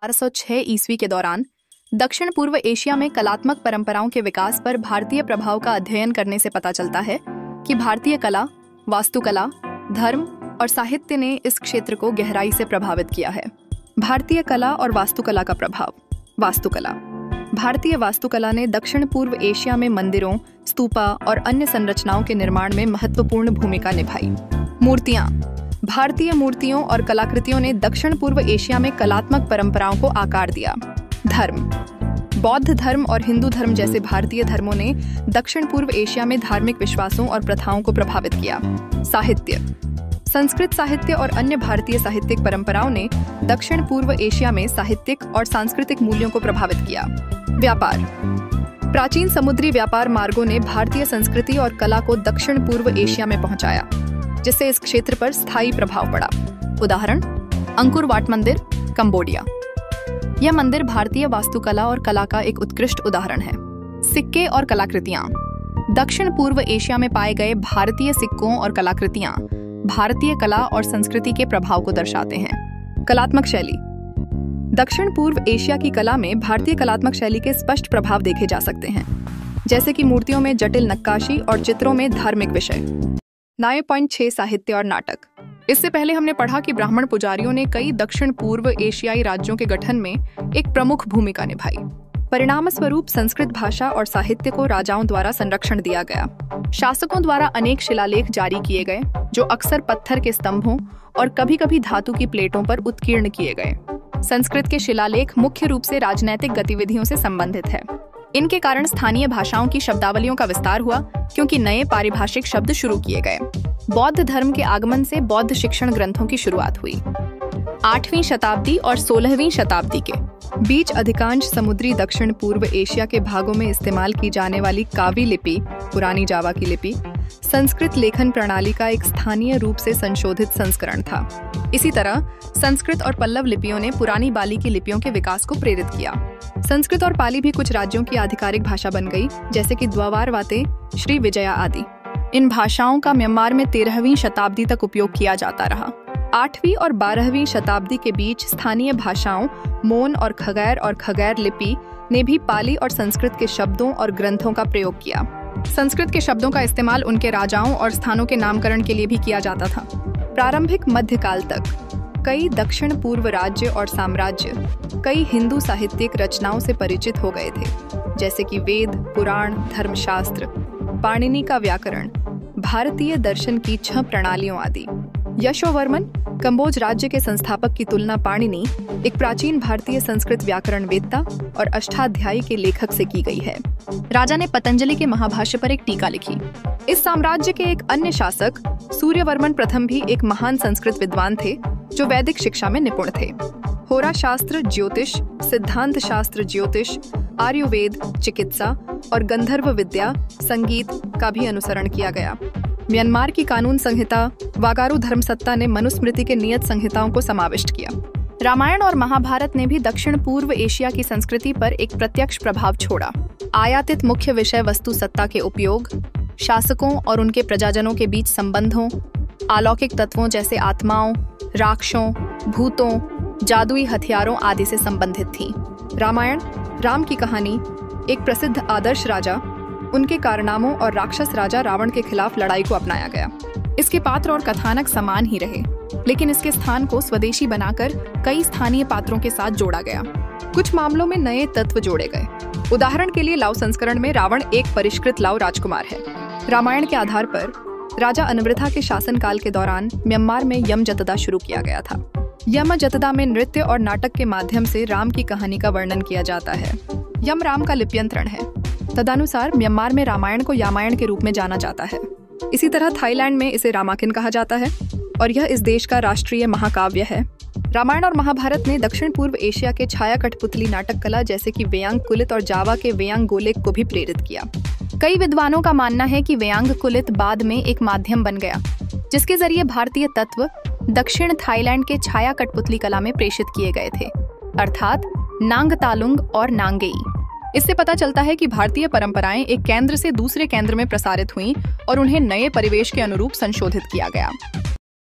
1206 ईस्वी के दौरान दक्षिण पूर्व एशिया में कलात्मक परंपराओं के विकास पर भारतीय प्रभाव का अध्ययन करने से पता चलता है कि भारतीय कला, वास्तुकला, धर्म और साहित्य ने इस क्षेत्र को गहराई से प्रभावित किया है। भारतीय कला और वास्तुकला का प्रभाव। वास्तुकला। भारतीय वास्तुकला ने दक्षिण पूर्व एशिया में मंदिरों, स्तूपा और अन्य संरचनाओं के निर्माण में महत्वपूर्ण भूमिका निभाई। मूर्तियां। भारतीय मूर्तियों और कलाकृतियों ने दक्षिण पूर्व एशिया में कलात्मक परंपराओं को आकार दिया। धर्म। बौद्ध धर्म और हिंदू धर्म जैसे भारतीय धर्मों ने दक्षिण पूर्व एशिया में धार्मिक विश्वासों और प्रथाओं को प्रभावित किया। साहित्य। संस्कृत साहित्य और अन्य भारतीय साहित्यिक परंपराओं ने दक्षिण पूर्व एशिया में साहित्यिक और सांस्कृतिक मूल्यों को प्रभावित किया। व्यापार। प्राचीन समुद्री व्यापार मार्गों ने भारतीय संस्कृति और कला को दक्षिण पूर्व एशिया में पहुंचाया, जिससे इस क्षेत्र पर स्थायी प्रभाव पड़ा। उदाहरण: अंकुर वाट मंदिर, कंबोडिया। यह मंदिर भारतीय वास्तुकला और कला का एक उत्कृष्ट उदाहरण है। सिक्के और कलाकृतियां। दक्षिण पूर्व एशिया में पाए गए भारतीय सिक्कों और कलाकृतियां भारतीय कला और संस्कृति के प्रभाव को दर्शाते हैं। कलात्मक शैली। दक्षिण पूर्व एशिया की कला में भारतीय कलात्मक शैली के स्पष्ट प्रभाव देखे जा सकते हैं, जैसे कि मूर्तियों में जटिल नक्काशी और चित्रों में धार्मिक विषय। 9.6 साहित्य और नाटक। इससे पहले हमने पढ़ा कि ब्राह्मण पुजारियों ने कई दक्षिण पूर्व एशियाई राज्यों के गठन में एक प्रमुख भूमिका निभाई। परिणाम स्वरूप संस्कृत भाषा और साहित्य को राजाओं द्वारा संरक्षण दिया गया। शासकों द्वारा अनेक शिलालेख जारी किए गए, जो अक्सर पत्थर के स्तंभों और कभी-कभी धातु की प्लेटों पर उत्कीर्ण किए गए। संस्कृत के शिलालेख मुख्य रूप से राजनैतिक गतिविधियों से संबंधित है। इनके कारण स्थानीय भाषाओं की शब्दावलियों का विस्तार हुआ, क्योंकि नए पारिभाषिक शब्द शुरू किए गए। बौद्ध धर्म के आगमन से बौद्ध शिक्षण ग्रंथों की शुरुआत हुई। 8वीं शताब्दी और 16वीं शताब्दी के बीच अधिकांश समुद्री दक्षिण पूर्व एशिया के भागों में इस्तेमाल की जाने वाली कावी लिपि, पुरानी जावा की लिपि, संस्कृत लेखन प्रणाली का एक स्थानीय रूप से संशोधित संस्करण था। इसी तरह संस्कृत और पल्लव लिपियों ने पुरानी बाली की लिपियों के विकास को प्रेरित किया। संस्कृत और पाली भी कुछ राज्यों की आधिकारिक भाषा बन गई, जैसे कि द्वावारवाते, श्री विजया आदि। इन भाषाओं का म्यांमार में 13वीं शताब्दी तक उपयोग किया जाता रहा। 8वीं और 12वीं शताब्दी के बीच स्थानीय भाषाओं मोन और खगैर लिपि ने भी पाली और संस्कृत के शब्दों और ग्रंथों का प्रयोग किया। संस्कृत के शब्दों का इस्तेमाल उनके राजाओं और स्थानों के नामकरण के लिए भी किया जाता था। प्रारंभिक मध्यकाल तक कई दक्षिण पूर्व राज्य और साम्राज्य कई हिंदू साहित्यिक रचनाओं से परिचित हो गए थे, जैसे कि वेद, पुराण, धर्मशास्त्र, पाणिनि का व्याकरण, भारतीय दर्शन की 6 प्रणालियों आदि। यशोवर्मन, कंबोज राज्य के संस्थापक की तुलना पाणिनि, एक प्राचीन भारतीय संस्कृत व्याकरण वेत्ता और अष्टाध्यायी के लेखक से की गई है। राजा ने पतंजलि के महाभाष्य पर एक टीका लिखी। इस साम्राज्य के एक अन्य शासक सूर्यवर्मन प्रथम भी एक महान संस्कृत विद्वान थे, जो वैदिक शिक्षा में निपुण थे। होरा शास्त्र, ज्योतिष, सिद्धांत शास्त्र, ज्योतिष, आयुर्वेद, चिकित्सा और गंधर्व विद्या, संगीत का भी अनुसरण किया गया। म्यांमार की कानून संहिता वागारू धर्मसत्ता ने मनुस्मृति के नियत संहिताओं को समाविष्ट किया। रामायण और महाभारत ने भी दक्षिण पूर्व एशिया की संस्कृति पर एक प्रत्यक्ष प्रभाव छोड़ा। आयातित मुख्य विषय वस्तु सत्ता के उपयोग, शासकों और उनके प्रजाजनों के बीच संबंधों, अलौकिक तत्वों जैसे आत्माओं, राक्षसों, भूतों, जादुई हथियारों आदि से संबंधित थी। रामायण, राम की कहानी, एक प्रसिद्ध आदर्श राजा, उनके कारनामों और राक्षस राजा रावण के खिलाफ लड़ाई को अपनाया गया। इसके पात्र और कथानक समान ही रहे, लेकिन इसके स्थान को स्वदेशी बनाकर कई स्थानीय पात्रों के साथ जोड़ा गया। कुछ मामलों में नए तत्व जोड़े गए। उदाहरण के लिए लाव संस्करण में रावण एक परिष्कृत लाव राजकुमार है। रामायण के आधार पर राजा अनवृथा के शासनकाल के दौरान म्यांमार में यमजतदा शुरू किया गया था। यमजतदा में नृत्य और नाटक के माध्यम से राम की कहानी का वर्णन किया जाता है। यम राम का लिप्यंतरण है। तदनुसार म्यांमार में रामायण को यामायण के रूप में जाना जाता है। इसी तरह थाईलैंड में इसे रामाकिन कहा जाता है और यह इस देश का राष्ट्रीय महाकाव्य है। रामायण और महाभारत ने दक्षिण पूर्व एशिया के छाया कठपुतली नाटक कला जैसे कि वेयांग कुलित और जावा के वेयांग गोलेक को भी प्रेरित किया। कई विद्वानों का मानना है कि वेयांग कुलित बाद में एक माध्यम बन गया, जिसके जरिए भारतीय तत्व दक्षिण थाईलैंड के छाया कठपुतली कला में प्रेषित किए गए थे, अर्थात नांगतालुंग और नांगेई। इससे पता चलता है कि भारतीय परंपराएं एक केंद्र से दूसरे केंद्र में प्रसारित हुईं और उन्हें नए परिवेश के अनुरूप संशोधित किया गया।